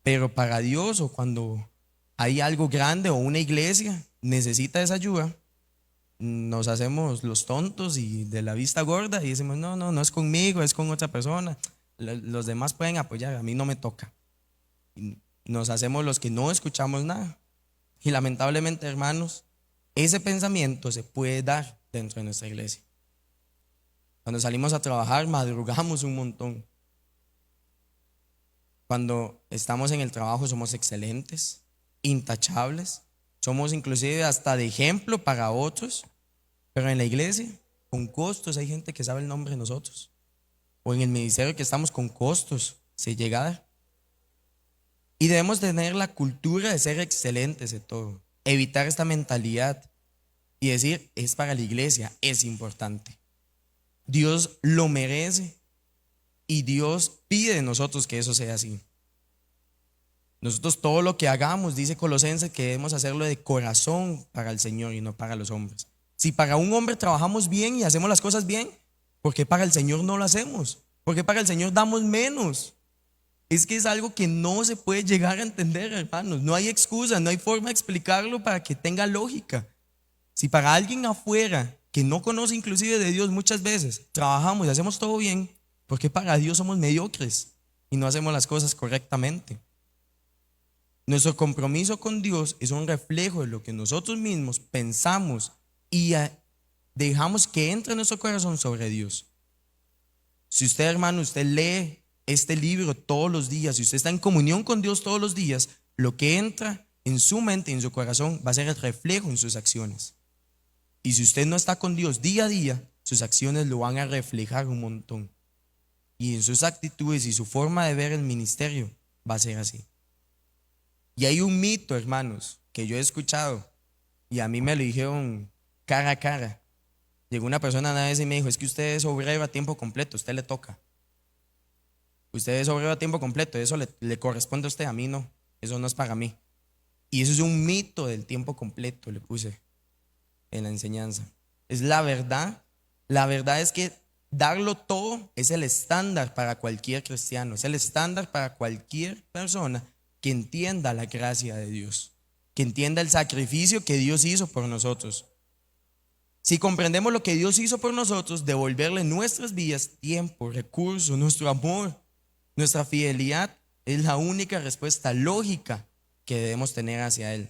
Pero para Dios, o cuando hay algo grande o una iglesia necesita esa ayuda, nos hacemos los tontos y de la vista gorda y decimos, no es conmigo, es con otra persona. Los demás pueden apoyar, a mí no me toca. Y nos hacemos los que no escuchamos nada. Y lamentablemente, hermanos, ese pensamiento se puede dar dentro de nuestra iglesia. Cuando salimos a trabajar, madrugamos un montón. Cuando estamos en el trabajo somos excelentes, intachables, somos inclusive hasta de ejemplo para otros, pero en la iglesia, con costos, hay gente que sabe el nombre de nosotros. O en el ministerio que estamos, con costos se llega a dar. Y debemos tener la cultura de ser excelentes en todo, evitar esta mentalidad y decir, es para la iglesia, es importante. Dios lo merece y Dios pide de nosotros que eso sea así. Nosotros todo lo que hagamos, dice Colosenses, que debemos hacerlo de corazón para el Señor y no para los hombres. Si para un hombre trabajamos bien y hacemos las cosas bien, ¿por qué para el Señor no lo hacemos? ¿Por qué para el Señor damos menos? Es que es algo que no se puede llegar a entender, hermanos. No hay excusa, no hay forma de explicarlo para que tenga lógica. Si para alguien afuera que no conoce inclusive de Dios, muchas veces trabajamos y hacemos todo bien, ¿por qué para Dios somos mediocres y no hacemos las cosas correctamente? Nuestro compromiso con Dios es un reflejo de lo que nosotros mismos pensamos y dejamos que entre en nuestro corazón sobre Dios. Si usted, hermano, usted lee este libro todos los días, si usted está en comunión con Dios todos los días, lo que entra en su mente y en su corazón va a ser el reflejo en sus acciones. Y si usted no está con Dios día a día, sus acciones lo van a reflejar un montón. Y en sus actitudes y su forma de ver el ministerio va a ser así. Y hay un mito, hermanos, que yo he escuchado y a mí me lo dijeron cara a cara. Llegó una persona una vez y me dijo, es que usted es obrero a tiempo completo, a usted le toca. Usted es obrero a tiempo completo, eso le corresponde a usted, a mí no, eso no es para mí. Y eso es un mito del tiempo completo, le puse en la enseñanza. Es la verdad es que darlo todo es el estándar para cualquier cristiano, es el estándar para cualquier persona que entienda la gracia de Dios, que entienda el sacrificio que Dios hizo por nosotros. Si comprendemos lo que Dios hizo por nosotros, devolverle nuestras vidas, tiempo, recursos, nuestro amor, nuestra fidelidad, es la única respuesta lógica que debemos tener hacia Él.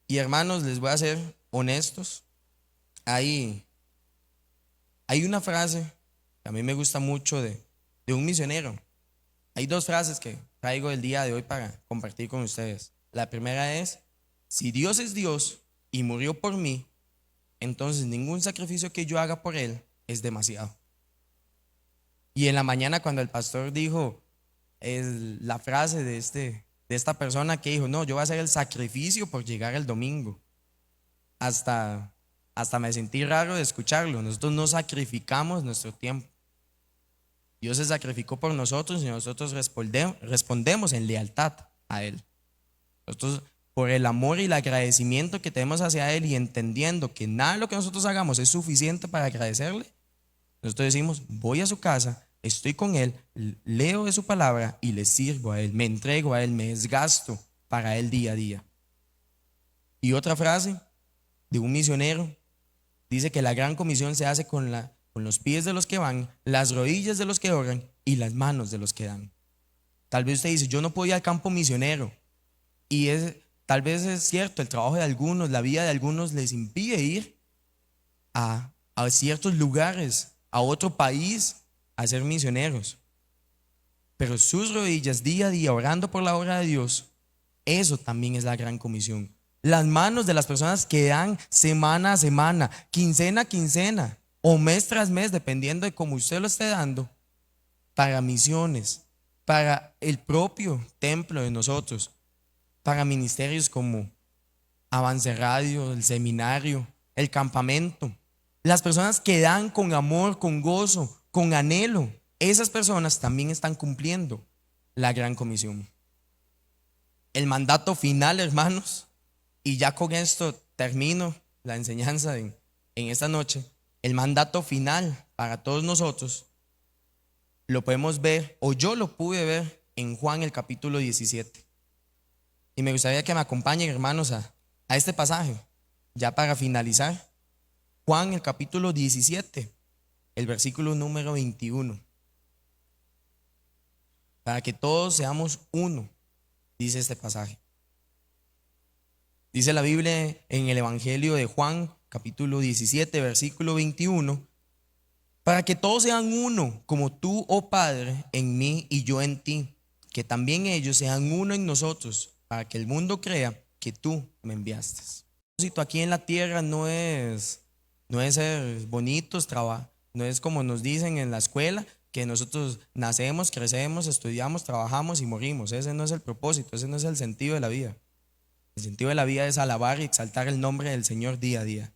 Y hermanos, les voy a ser honestos. Hay una frase que a mí me gusta mucho de un misionero. Hay dos frases que traigo el día de hoy para compartir con ustedes. La primera es, si Dios es Dios y murió por mí, entonces ningún sacrificio que yo haga por Él es demasiado. Y en la mañana cuando el pastor dijo la frase de esta persona que dijo, no, yo voy a hacer el sacrificio por llegar el domingo, hasta me sentí raro de escucharlo. Nosotros no sacrificamos nuestro tiempo. Dios se sacrificó por nosotros y nosotros respondemos en lealtad a Él. Nosotros, por el amor y el agradecimiento que tenemos hacia Él y entendiendo que nada de lo que nosotros hagamos es suficiente para agradecerle, nosotros decimos, voy a su casa, estoy con Él, leo de su palabra y le sirvo a Él, me entrego a Él, me desgasto para Él día a día. Y otra frase de un misionero dice que la gran comisión se hace con los pies de los que van, las rodillas de los que oran y las manos de los que dan. Tal vez usted dice, yo no puedo ir al campo misionero. Y tal vez es cierto, el trabajo de algunos, la vida de algunos les impide ir a ciertos lugares, a otro país, a ser misioneros. Pero sus rodillas día a día orando por la obra de Dios, eso también es la gran comisión. Las manos de las personas que dan semana a semana, quincena a quincena o mes tras mes, dependiendo de cómo usted lo esté dando, para misiones, para el propio templo de nosotros, para ministerios como Avance Radio, el seminario, el campamento. Las personas que dan con amor, con gozo, con anhelo, esas personas también están cumpliendo la gran comisión. El mandato final, hermanos, y ya con esto termino la enseñanza en esta noche. El mandato final para todos nosotros lo podemos ver, o yo lo pude ver en Juan el capítulo 17. Y me gustaría que me acompañen, hermanos, a este pasaje, ya para finalizar. Juan el capítulo 17, el versículo número 21. Para que todos seamos uno, dice este pasaje. Dice la Biblia en el Evangelio de Juan, capítulo 17, versículo 21, para que todos sean uno, como tú, oh Padre, en mí y yo en ti, que también ellos sean uno en nosotros, para que el mundo crea que tú me enviaste. El propósito aquí en la tierra no es ser bonitos, no es como nos dicen en la escuela, que nosotros nacemos, crecemos, estudiamos, trabajamos y morimos. Ese no es el propósito, ese no es el sentido de la vida. El sentido de la vida es alabar y exaltar el nombre del Señor día a día.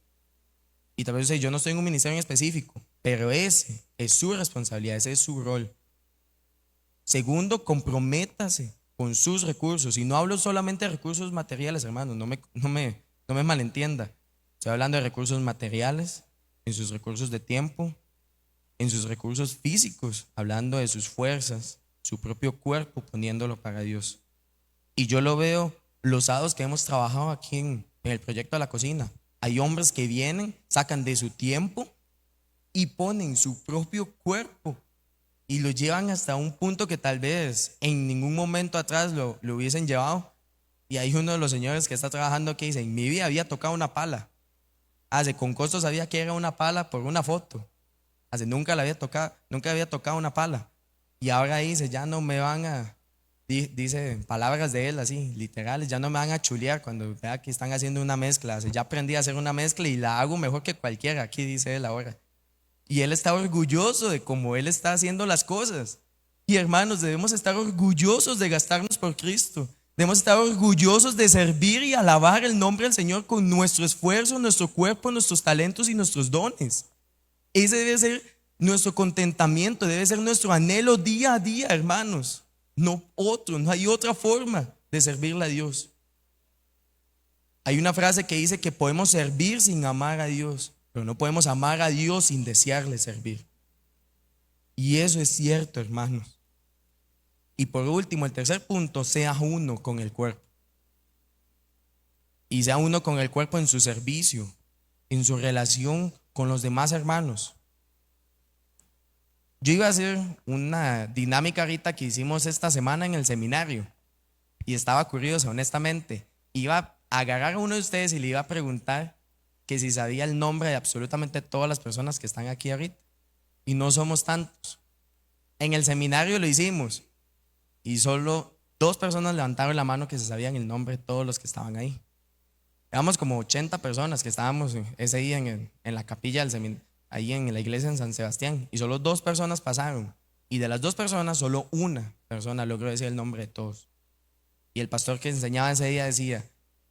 Y tal vez yo no estoy en un ministerio en específico, pero ese es su responsabilidad, ese es su rol. Segundo, comprométase con sus recursos. Y no hablo solamente de recursos materiales, hermanos, no me malentienda. Estoy hablando de recursos materiales, en sus recursos de tiempo, en sus recursos físicos, hablando de sus fuerzas, su propio cuerpo, poniéndolo para Dios. Y yo lo veo, los sábados que hemos trabajado aquí en el proyecto de la cocina, hay hombres que vienen, sacan de su tiempo y ponen su propio cuerpo y lo llevan hasta un punto que tal vez en ningún momento atrás lo hubiesen llevado. Y hay uno de los señores que está trabajando que dice, en mi vida había tocado una pala. Con costo sabía que era una pala por una foto. Nunca había tocado una pala. Y ahora dice, ya no me van a, dice palabras de él así, literales, ya no me van a chulear cuando vea que están haciendo una mezcla. Ya aprendí a hacer una mezcla y la hago mejor que cualquiera, aquí dice él ahora. Y él está orgulloso de cómo él está haciendo las cosas. Y hermanos, debemos estar orgullosos de gastarnos por Cristo. Debemos estar orgullosos de servir y alabar el nombre del Señor con nuestro esfuerzo, nuestro cuerpo, nuestros talentos y nuestros dones. Ese debe ser nuestro contentamiento, debe ser nuestro anhelo día a día, hermanos. No hay otra forma de servirle a Dios. Hay una frase que dice que podemos servir sin amar a Dios, pero no podemos amar a Dios sin desearle servir. Y eso es cierto, hermanos. Y por último, el tercer punto, sea uno con el cuerpo. Y sea uno con el cuerpo en su servicio, en su relación con los demás hermanos. Yo iba a hacer una dinámica ahorita que hicimos esta semana en el seminario y estaba curioso, honestamente. Iba a agarrar a uno de ustedes y le iba a preguntar que si sabía el nombre de absolutamente todas las personas que están aquí ahorita. Y no somos tantos. En el seminario lo hicimos y solo 2 personas levantaron la mano que se sabían el nombre de todos los que estaban ahí. Éramos como 80 personas que estábamos ese día en la capilla ahí en la iglesia en San Sebastián. Y solo 2 personas pasaron. Y de las 2 personas, solo una persona logró decir el nombre de todos. Y el pastor que enseñaba ese día decía: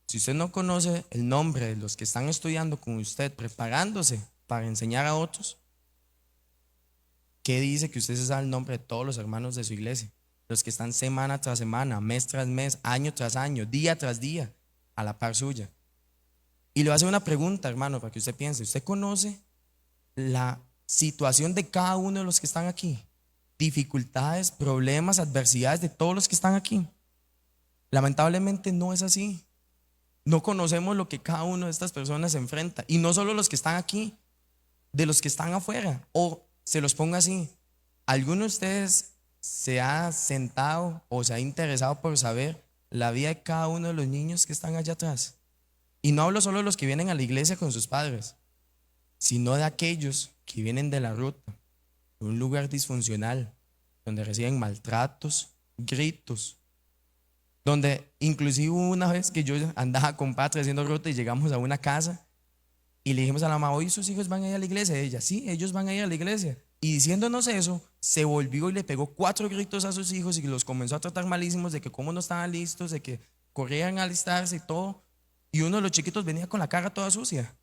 si usted no conoce el nombre de los que están estudiando con usted, preparándose para enseñar a otros, ¿qué dice que usted se sabe el nombre de todos los hermanos de su iglesia? Los que están semana tras semana, mes tras mes, año tras año, día tras día, a la par suya. Y le voy a hacer una pregunta, hermano, para que usted piense. ¿Usted conoce la situación de cada uno de los que están aquí? Dificultades, problemas, adversidades de todos los que están aquí. Lamentablemente no es así. No conocemos lo que cada una de estas personas enfrenta. Y no solo los que están aquí, de los que están afuera. O se los pongo así: ¿alguno de ustedes se ha sentado o se ha interesado por saber la vida de cada uno de los niños que están allá atrás? Y no hablo solo de los que vienen a la iglesia con sus padres, sino de aquellos que vienen de la ruta, de un lugar disfuncional, donde reciben maltratos, gritos, donde inclusive hubo una vez que yo andaba con Patria haciendo ruta y llegamos a una casa y le dijimos a la mamá: ¿hoy sus hijos van a ir a la iglesia? Y ella: sí, ellos van a ir a la iglesia. Y diciéndonos eso, se volvió y le pegó 4 gritos a sus hijos y los comenzó a tratar malísimos, de que cómo no estaban listos, de que corrían a alistarse y todo. Y uno de los chiquitos venía con la cara toda sucia.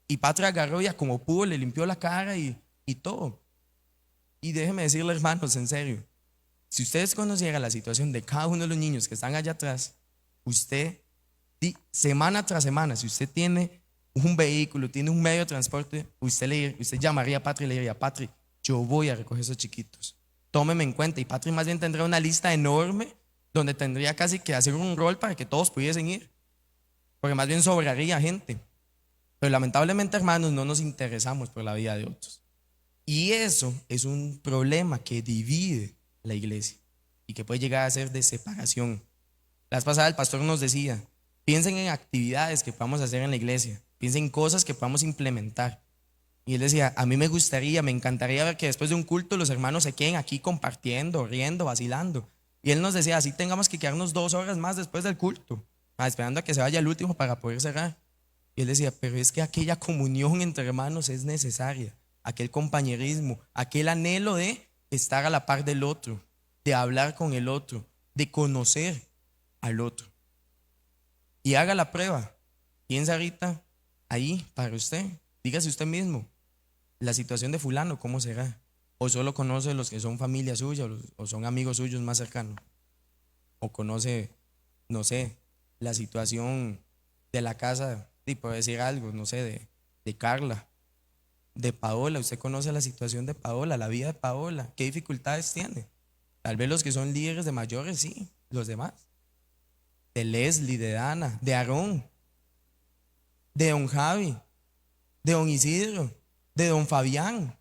Y Patria agarró y como pudo le limpió la cara y todo. Y déjeme decirle, hermanos, en serio, si ustedes conocieran la situación de cada uno de los niños que están allá atrás, usted, semana tras semana, si usted tiene un vehículo, tiene un medio de transporte, usted llamaría a Patri y le diría: Patri, yo voy a recoger esos chiquitos, tómeme en cuenta. Y Patri más bien tendría una lista enorme donde tendría casi que hacer un rol para que todos pudiesen ir, porque más bien sobraría gente. Pero lamentablemente, hermanos, no nos interesamos por la vida de otros. Y eso es un problema que divide la iglesia y que puede llegar a ser de separación. La vez pasada el pastor nos decía: piensen en actividades que podamos hacer en la iglesia, piensen en cosas que podamos implementar. Y él decía: a mí me gustaría, me encantaría ver que después de un culto los hermanos se queden aquí compartiendo, riendo, vacilando. Y él nos decía: así tengamos que quedarnos 2 horas más después del culto, esperando a que se vaya el último para poder cerrar. Y él decía: pero es que aquella comunión entre hermanos es necesaria, aquel compañerismo, aquel anhelo de estar a la par del otro, de hablar con el otro, de conocer al otro. Y haga la prueba. Piensa ahorita ahí para usted. Dígase usted mismo: la situación de fulano, ¿cómo será? O solo conoce los que son familia suya o son amigos suyos más cercanos. O conoce, no sé, la situación de la casa, y puedo decir algo, no sé, de Carla, de Paola. Usted conoce la situación de Paola, la vida de Paola, qué dificultades tiene. Tal vez los que son líderes de mayores, sí, los demás. De Leslie, de Dana, de Aarón, de don Javi, de don Isidro, de don Fabián.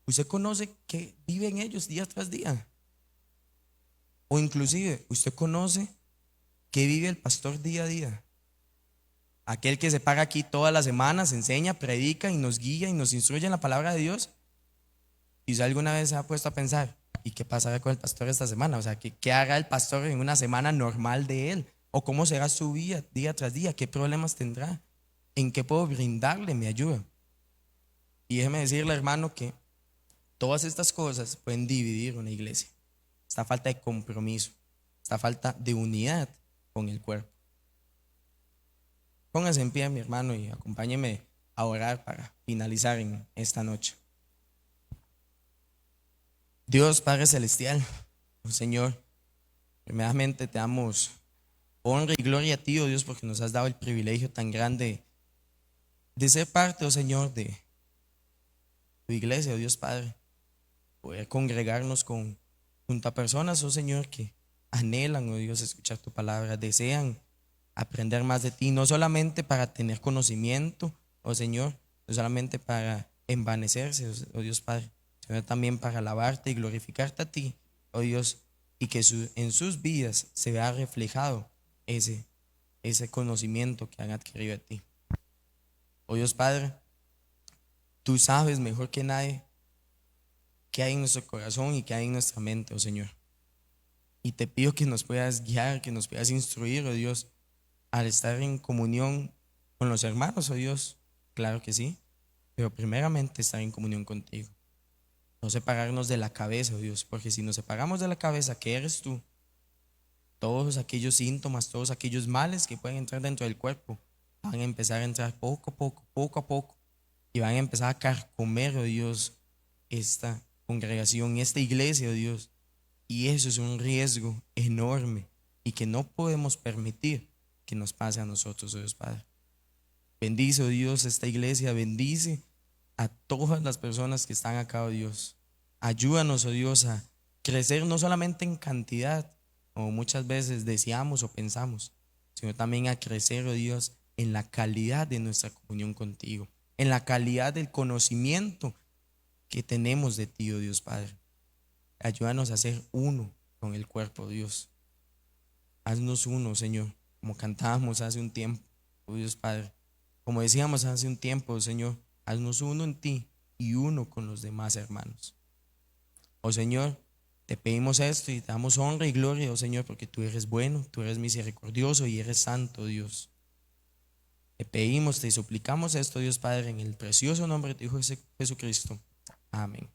Usted conoce que viven ellos día tras día. O inclusive usted conoce que vive el pastor día a día. Aquel que se paga aquí todas las semanas, enseña, predica y nos guía y nos instruye en la palabra de Dios. Y usted alguna vez se ha puesto a pensar: ¿y qué pasará con el pastor esta semana? O sea, ¿qué hará el pastor en una semana normal de él? ¿O cómo será su vida día tras día? ¿Qué problemas tendrá? ¿En qué puedo brindarle mi ayuda? Y déjeme decirle, hermano, que todas estas cosas pueden dividir una iglesia. Esta falta de compromiso, esta falta de unidad con el cuerpo. Póngase en pie, mi hermano, y acompáñeme a orar para finalizar en esta noche. Dios Padre Celestial, oh Señor, primeramente te damos honra y gloria a ti, oh Dios, porque nos has dado el privilegio tan grande de ser parte, oh Señor, de tu iglesia, oh Dios Padre. Poder congregarnos junto a personas, oh Señor, que anhelan, oh Dios, escuchar tu palabra, desean aprender más de ti, no solamente para tener conocimiento, oh Señor, no solamente para envanecerse, oh Dios Padre, sino también para alabarte y glorificarte a ti, oh Dios, y que en sus vidas se vea reflejado ese conocimiento que han adquirido de ti. Oh Dios Padre, tú sabes mejor que nadie qué hay en nuestro corazón y qué hay en nuestra mente, oh Señor. Y te pido que nos puedas guiar, que nos puedas instruir, oh Dios, al estar en comunión con los hermanos, oh Dios. Claro que sí, pero primeramente estar en comunión contigo. No separarnos de la cabeza, oh Dios, porque si nos separamos de la cabeza, que eres tú, todos aquellos síntomas, todos aquellos males que pueden entrar dentro del cuerpo, van a empezar a entrar poco a poco, y van a empezar a carcomer, oh Dios, esta congregación, esta iglesia, oh Dios. Y eso es un riesgo enorme y que no podemos permitir que nos pase a nosotros, oh Dios Padre. Bendice, oh Dios, esta iglesia, bendice a todas las personas que están acá, oh Dios. Ayúdanos, oh Dios, a crecer no solamente en cantidad, como muchas veces deseamos o pensamos, sino también a crecer, oh Dios, en la calidad de nuestra comunión contigo, en la calidad del conocimiento que tenemos de ti, oh Dios Padre. Ayúdanos a ser uno con el cuerpo, Dios. Haznos uno, Señor, como cantábamos hace un tiempo, oh Dios Padre. Como decíamos hace un tiempo, Señor, haznos uno en ti y uno con los demás hermanos. Oh Señor, te pedimos esto y te damos honra y gloria, oh Señor, porque tú eres bueno, tú eres misericordioso y eres santo, Dios. Te pedimos, te suplicamos esto, Dios Padre, en el precioso nombre de tu Hijo Jesucristo. Amén.